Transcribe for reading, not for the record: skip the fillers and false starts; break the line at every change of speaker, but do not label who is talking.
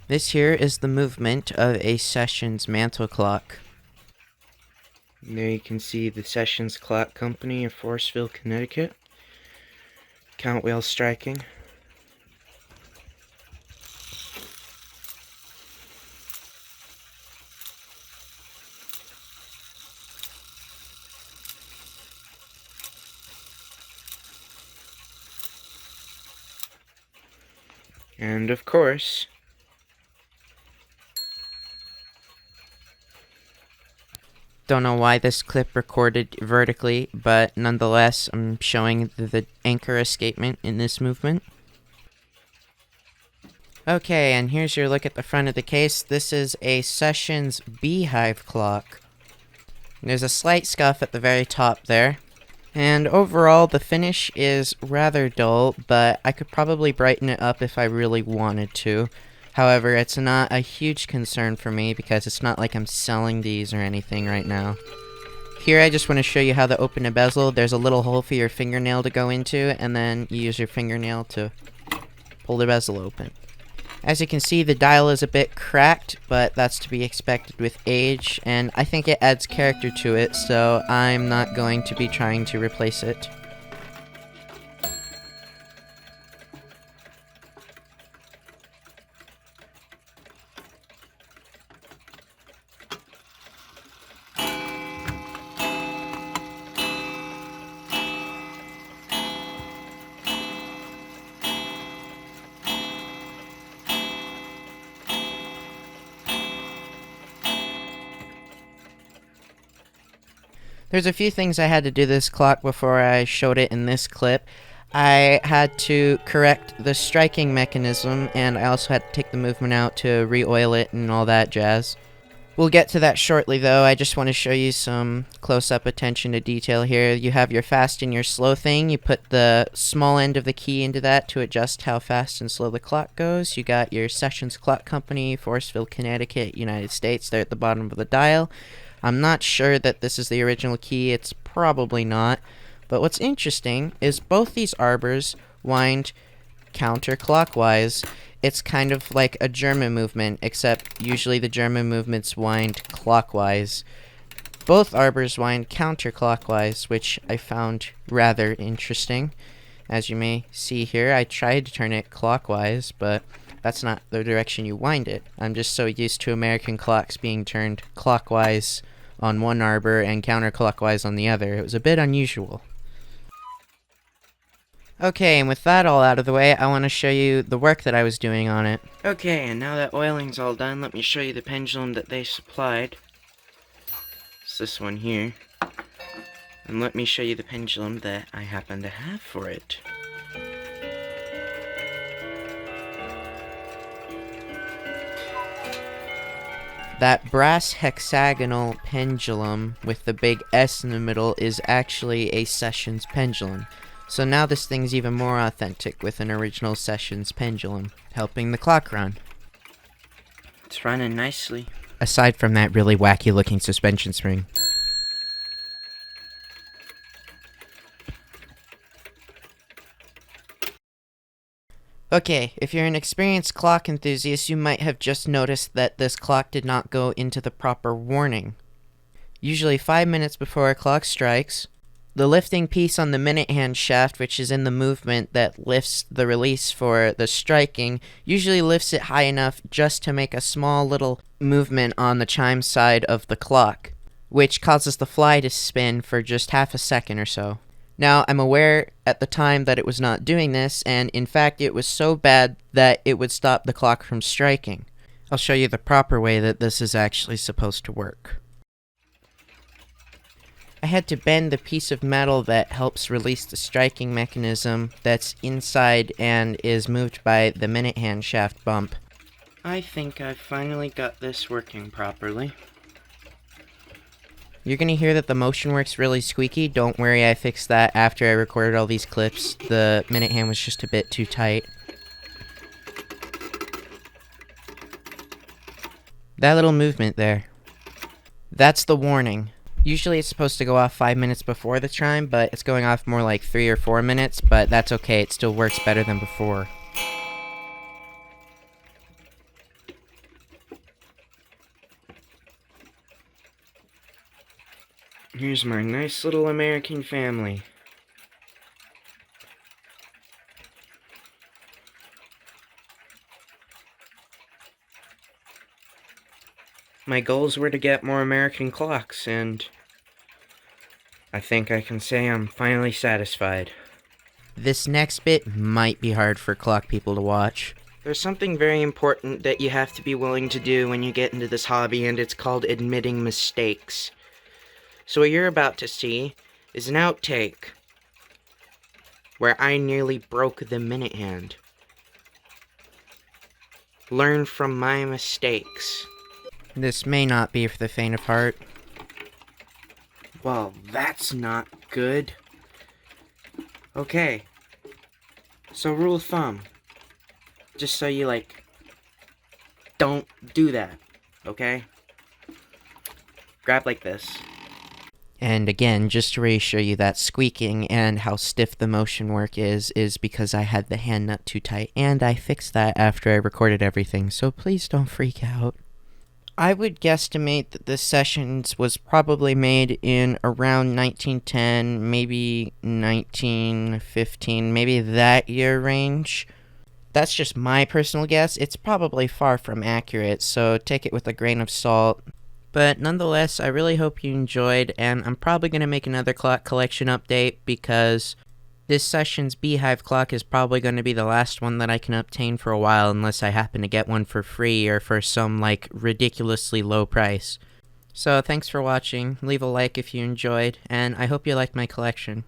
This here is the movement of a Sessions mantle clock. There you can see the Sessions Clock Company of Forestville, Connecticut. Count wheel striking. And of course, don't know why this clip recorded vertically, but nonetheless, I'm showing the anchor escapement in this movement. Okay, and here's your look at the front of the case. This is a Sessions Beehive clock. There's a slight scuff at the very top there. And overall, the finish is rather dull, but I could probably brighten it up if I really wanted to. However, it's not a huge concern for me because it's not like I'm selling these or anything right now. Here I just want to show you how to open a bezel. There's a little hole for your fingernail to go into, and then you use your fingernail to pull the bezel open. As you can see, the dial is a bit cracked, but that's to be expected with age, and I think it adds character to it, so I'm not going to be trying to replace it. There's a few things I had to do this clock before I showed it in this clip. I had to correct the striking mechanism, and I also had to take the movement out to re-oil it and all that jazz. We'll get to that shortly though. I just want to show you some close-up attention to detail here. You have your fast and your slow thing. You put the small end of the key into that to adjust how fast and slow the clock goes. You got your Sessions Clock Company, Forestville, Connecticut, United States there at the bottom of the dial. I'm not sure that this is the original key. It's probably not. But what's interesting is both these arbors wind counterclockwise. It's kind of like a German movement, except usually the German movements wind clockwise. Both arbors wind counterclockwise, which I found rather interesting. As you may see here, I tried to turn it clockwise, but that's not the direction you wind it. I'm just so used to American clocks being turned clockwise on one arbor and counterclockwise on the other. It was a bit unusual. Okay, and with that all out of the way, I want to show you the work that I was doing on it. Okay, and now that oiling's all done, let me show you the pendulum that they supplied. It's this one here. And let me show you the pendulum that I happen to have for it. That brass hexagonal pendulum with the big S in the middle is actually a Sessions pendulum. So now this thing's even more authentic with an original Sessions pendulum, helping the clock run. It's running nicely. Aside from that really wacky looking suspension spring. Okay, if you're an experienced clock enthusiast, you might have just noticed that this clock did not go into the proper warning. Usually 5 minutes before a clock strikes, the lifting piece on the minute hand shaft, which is in the movement that lifts the release for the striking, usually lifts it high enough just to make a small little movement on the chime side of the clock, which causes the fly to spin for just half a second or so. Now, I'm aware at the time that it was not doing this, and in fact it was so bad that it would stop the clock from striking. I'll show you the proper way that this is actually supposed to work. I had to bend the piece of metal that helps release the striking mechanism that's inside and is moved by the minute hand shaft bump. I think I've finally got this working properly. You're gonna hear that the motion works really squeaky. Don't worry, I fixed that after I recorded all these clips. The minute hand was just a bit too tight. That little movement there, that's the warning. Usually it's supposed to go off 5 minutes before the chime, but it's going off more like 3 or 4 minutes, but that's okay, it still works better than before. Here's my nice little American family. My goals were to get more American clocks, and I think I can say I'm finally satisfied. This next bit might be hard for clock people to watch. There's something very important that you have to be willing to do when you get into this hobby, and it's called admitting mistakes. So what you're about to see is an outtake where I nearly broke the minute hand. Learn from my mistakes. This may not be for the faint of heart. Well, that's not good. Okay. So rule of thumb. Just so you, don't do that, okay? Grab like this. And again, just to reassure you that squeaking and how stiff the motion work is because I had the hand nut too tight, and I fixed that after I recorded everything, so please don't freak out. I would guesstimate that this sessions was probably made in around 1910, maybe 1915, maybe that year range. That's just my personal guess. It's probably far from accurate, so take it with a grain of salt. But nonetheless, I really hope you enjoyed, and I'm probably going to make another clock collection update because this session's Beehive clock is probably going to be the last one that I can obtain for a while unless I happen to get one for free or for some, ridiculously low price. So thanks for watching, leave a like if you enjoyed, and I hope you liked my collection.